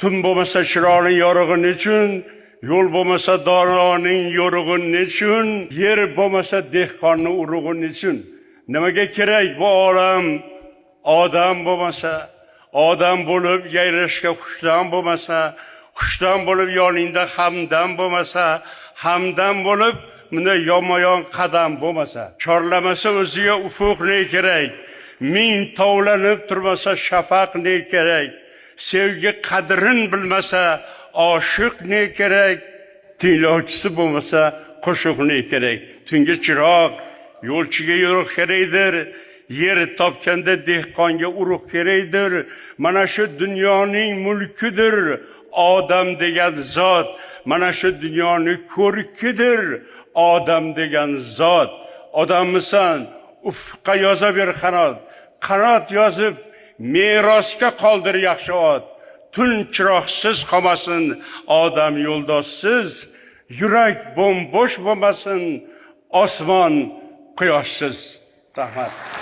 tun bo'lmasa chiroqning yorug'i nechun, yo'l bo'lmasa dononing yo'rug'i nechun, yer bo'lmasa dehqonning urug'i nechun? Nimaga kerak bu olam? Odam bo'lmasa, odam bo'lib yayrashga xushdan bo'lmasa, xushdan bo'lib yoningda hamdam bo'lmasa, hamdam bo'lib bunda yonma-yon qadam bo'lmasa, chorlamasa o'ziga ufuq ne kerak? Ming tovlanib turmasa shafaq ne kerak? Sevgi qadrin bilmasa oshiq ne kerak? Tinglovchisi bo'lmasa qo'shiq ne kerak? Tungi chiroq yo'lchiga yo'riq kerakdir. Yer topganda dehqonga urug' kerakdir. Mana shu dunyoning mulkidir odam degan zot. Mana shu dunyoning ko'rkidir odam degan zot. Odammisan, ufqqa yozaver qanot. Qanot yozib merosga qoldir yaxshi ot. Tun chiroqsiz qolmasin, odam yo'ldoshsiz. Yurak bo'sh bo'lmasin, osmon quyoshsiz. Rahmat.